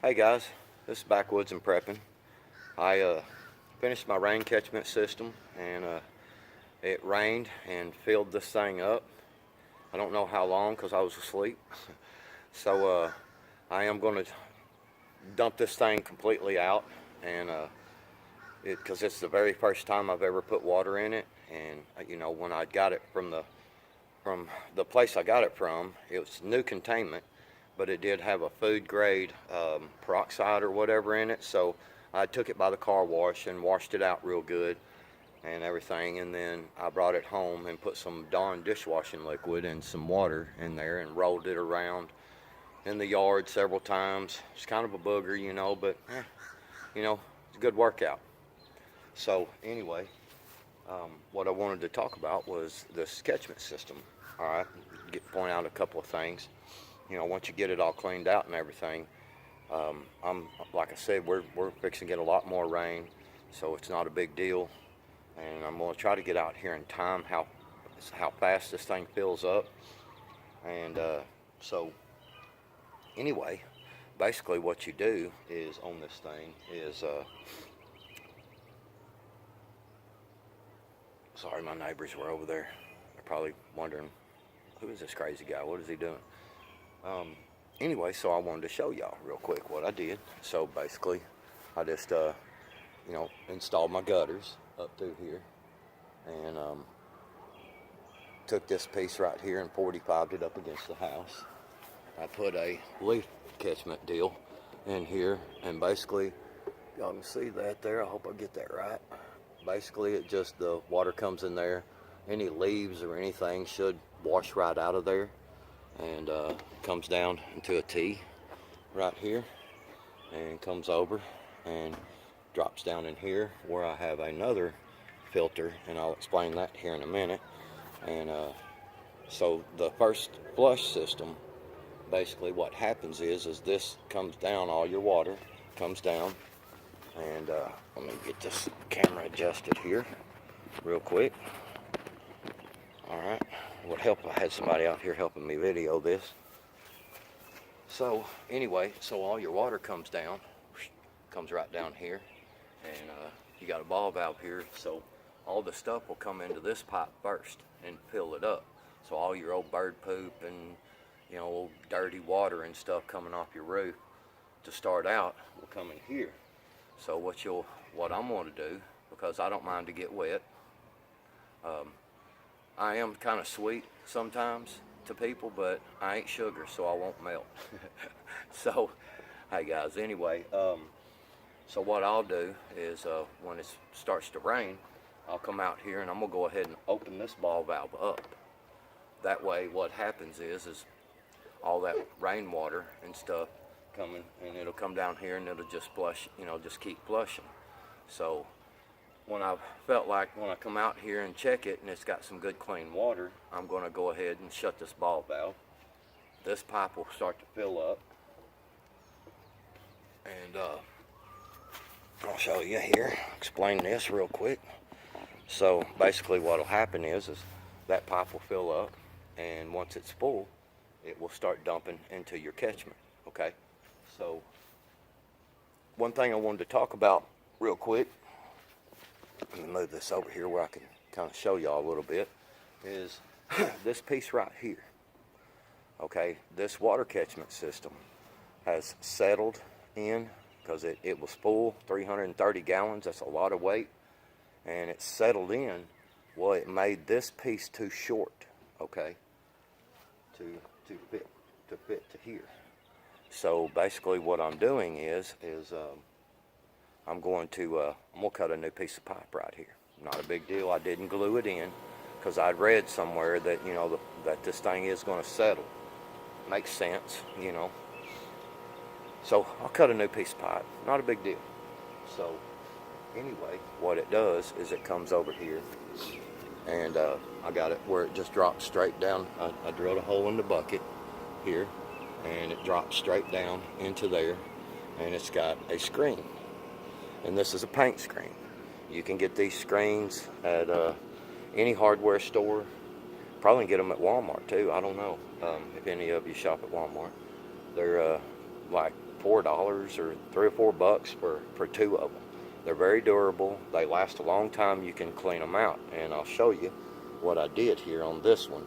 Hey guys, this is Backwoods and Prepping. I finished my rain catchment system, and it rained and filled this thing up. I don't know how long because I was asleep. So I am going to dump this thing completely out, and because it's the very first time I've ever put water in it. And when I got it from the place I got it from, it was new containment, but it did have a food grade peroxide or whatever in it. So I took it by the car wash and washed it out real good and everything, and then I brought it home and put some Dawn dishwashing liquid and some water in there and rolled it around in the yard several times. It's kind of a booger, but it's a good workout. So anyway, what I wanted to talk about was this catchment system. All right, point out a couple of things. Once you get it all cleaned out and everything, I'm like I said, we're fixing to get a lot more rain, so it's not a big deal. And I'm going to try to get out here in time how fast this thing fills up. And so anyway, basically what you do is on this thing is sorry, my neighbors were over there. They're probably wondering, who is this crazy guy? What is he doing? Anyway, so I wanted to show y'all real quick what I did. So basically, I just, installed my gutters up through here, and took this piece right here and 45'd it up against the house. I put a leaf catchment deal in here, and basically, y'all can see that there. I hope I get that right. Basically, the water comes in there. Any leaves or anything should wash right out of there, and comes down into a T right here, and comes over and drops down in here where I have another filter, and I'll explain that here in a minute. And so the first flush system, basically what happens is this comes down, all your water comes down, and let me get this camera adjusted here real quick. Alright, it would help if I had somebody out here helping me video this. So anyway, so all your water comes down, comes right down here, and you got a ball valve here, so all the stuff will come into this pipe first and fill it up. So all your old bird poop and old dirty water and stuff coming off your roof to start out will come in here. So what I'm going to do, because I don't mind to get wet, I am kind of sweet sometimes to people, but I ain't sugar, so I won't melt. So, hey guys, anyway, so what I'll do is when it starts to rain, I'll come out here and I'm going to go ahead and open this ball valve up. That way what happens is all that rainwater and stuff coming, and it'll come down here and it'll just flush, just keep flushing. So when I felt like when I come out here and check it and it's got some good clean water, I'm going to go ahead and shut this ball valve. This pipe will start to fill up, and I'll show you here, explain this real quick. So basically what will happen is that pipe will fill up, and once it's full, it will start dumping into your catchment. Okay, so one thing I wanted to talk about real quick, let me move this over here where I can kind of show y'all a little bit, is this piece right here. Okay, this water catchment system has settled in because it was full, 330 gallons, that's a lot of weight, and it settled in. Well, it made this piece too short, okay, to fit to here. So basically what I'm doing is I'm going to cut a new piece of pipe right here. Not a big deal. I didn't glue it in because I'd read somewhere that that this thing is going to settle. Makes sense, So I'll cut a new piece of pipe. Not a big deal. So anyway, what it does is it comes over here, and I got it where it just drops straight down. I drilled a hole in the bucket here, and it drops straight down into there, and it's got a screen. And this is a paint screen. You can get these screens at any hardware store. Probably get them at Walmart too. I don't know if any of you shop at Walmart. They're like $4 or $3 or $4 for 2 of them. They're very durable. They last a long time. You can clean them out, and I'll show you what I did here on this one,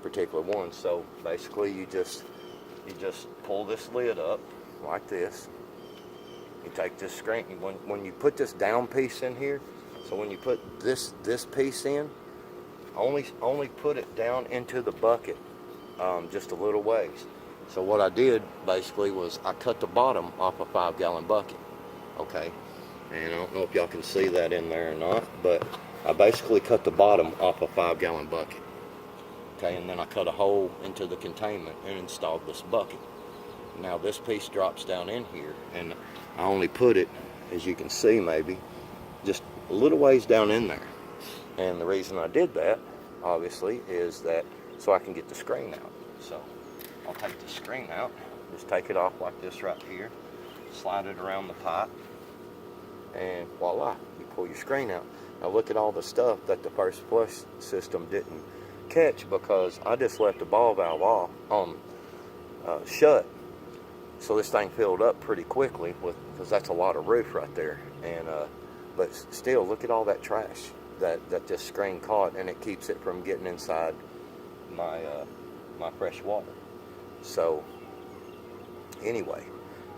particular one. So basically, you just pull this lid up like this. You take this screen. When you put this down piece in here, so when you put this piece in, only put it down into the bucket, just a little ways. So what I did basically was I cut the bottom off a 5-gallon bucket. Okay, and I don't know if y'all can see that in there or not, but I basically cut the bottom off a 5-gallon bucket. Okay, and then I cut a hole into the containment and installed this bucket. Now this piece drops down in here, and I only put it, as you can see maybe, just a little ways down in there. And the reason I did that, obviously, is that so I can get the screen out. So I'll take the screen out, just take it off like this right here, slide it around the pipe, and voila, you pull your screen out. Now look at all the stuff that the first flush system didn't catch because I just left the ball valve off shut. So this thing filled up pretty quickly because that's a lot of roof right there. And but still, look at all that trash that this screen caught, and it keeps it from getting inside my my fresh water. So anyway,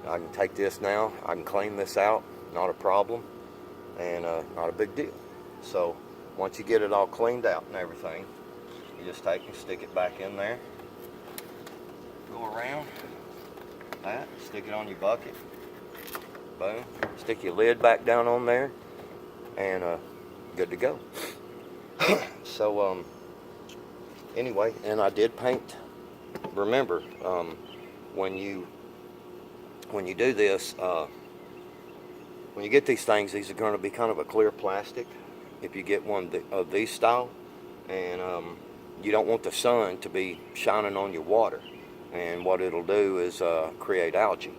I can take this now. I can clean this out, not a problem, and not a big deal. So once you get it all cleaned out and everything, you just take and stick it back in there. Go around that, stick it on your bucket. Boom. Stick your lid back down on there, and good to go. So anyway, and I did paint. Remember, when you do this, when you get these things, these are going to be kind of a clear plastic. If you get one of these style, and you don't want the sun to be shining on your water, and what it'll do is create algae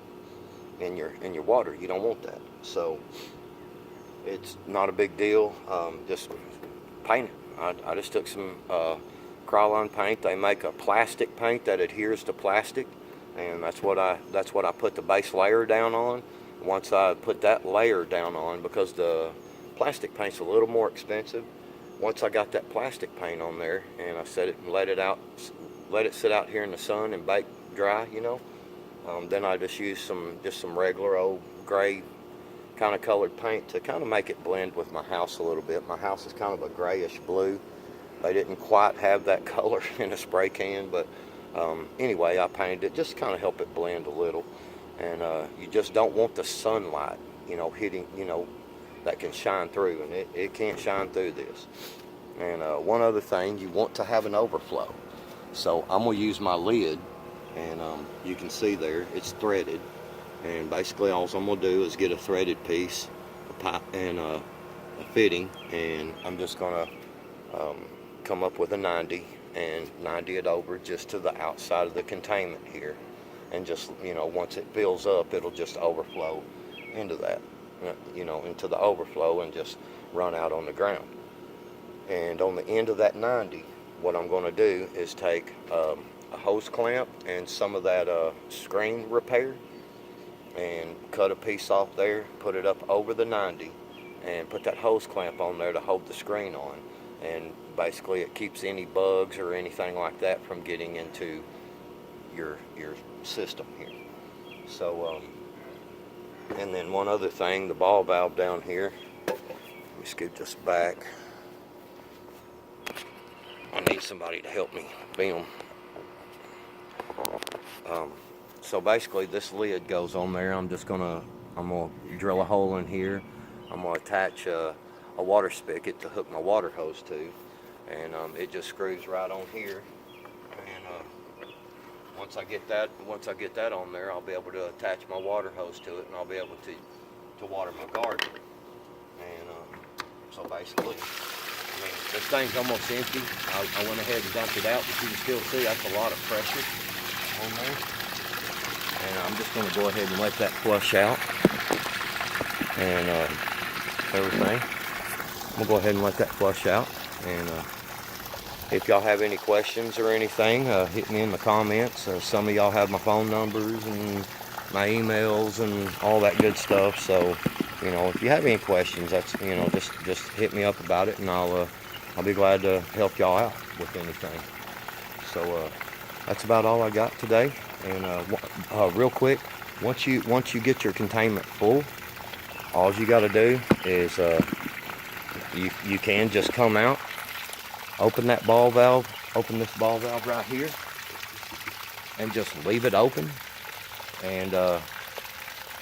in your water. You don't want that. So it's not a big deal. Just paint it. I just took some Krylon paint. They make a plastic paint that adheres to plastic, and that's what I put the base layer down on. Once I put that layer down on, because the plastic paint's a little more expensive, once I got that plastic paint on there and I set it and let it sit out here in the sun and bake dry, you know, then I just use some regular old gray kind of colored paint to kind of make it blend with my house a little bit. My house is kind of a grayish blue. They didn't quite have that color in a spray can, but anyway, I painted it just to kind of help it blend a little. And you just don't want the sunlight, you know, hitting, you know, that can shine through, and it can't shine through this. And one other thing, you want to have an overflow. So I'm going to use my lid, and you can see there, it's threaded. And basically all I'm going to do is get a threaded piece, a pipe, and a fitting, and I'm just going to come up with a 90 and 90 it over just to the outside of the containment here. And just, you know, once it fills up, it'll just overflow into that, you know, into the overflow and just run out on the ground. And on the end of that 90, what I'm going to do is take a hose clamp and some of that screen repair and cut a piece off there, put it up over the 90, and put that hose clamp on there to hold the screen on. And basically it keeps any bugs or anything like that from getting into your system here. So and then one other thing, the ball valve down here, let me scoot this back. I need somebody to help me film. So basically this lid goes on there. I'm gonna drill a hole in here. I'm gonna attach a water spigot to hook my water hose to, and it just screws right on here. And once I get that on there, I'll be able to attach my water hose to it, and I'll be able to water my garden. And so basically, I mean, this thing's almost empty. I went ahead and dumped it out, but you can still see that's a lot of pressure on there. And I'm just going to go ahead and let that flush out and everything. I'm going to go ahead and let that flush out. And if y'all have any questions or anything, hit me in the comments. Some of y'all have my phone numbers and my emails and all that good stuff. So, you know, if you have any questions, that's, you know, just hit me up about it, and I'll be glad to help y'all out with anything. So that's about all I got today. And real quick, once you get your containment full, all you got to do is you can just come out, open that ball valve, open this ball valve right here, and just leave it open, and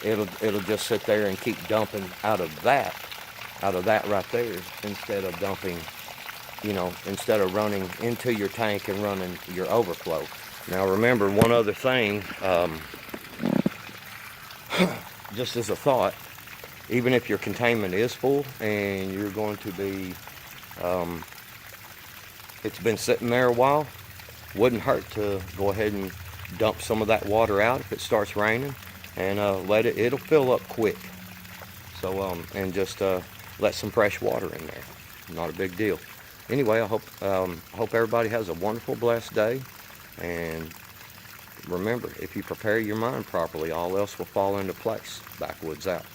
it'll just sit there and keep dumping out of that right there, instead of dumping, you know, instead of running into your tank and running your overflow. Now remember, one other thing, just as a thought, even if your containment is full and you're going to be, it's been sitting there a while, wouldn't hurt to go ahead and dump some of that water out if it starts raining, and it'll fill up quick. So and just let some fresh water in there. Not a big deal. Anyway, I hope everybody has a wonderful, blessed day. And remember, if you prepare your mind properly, all else will fall into place. Backwoods out.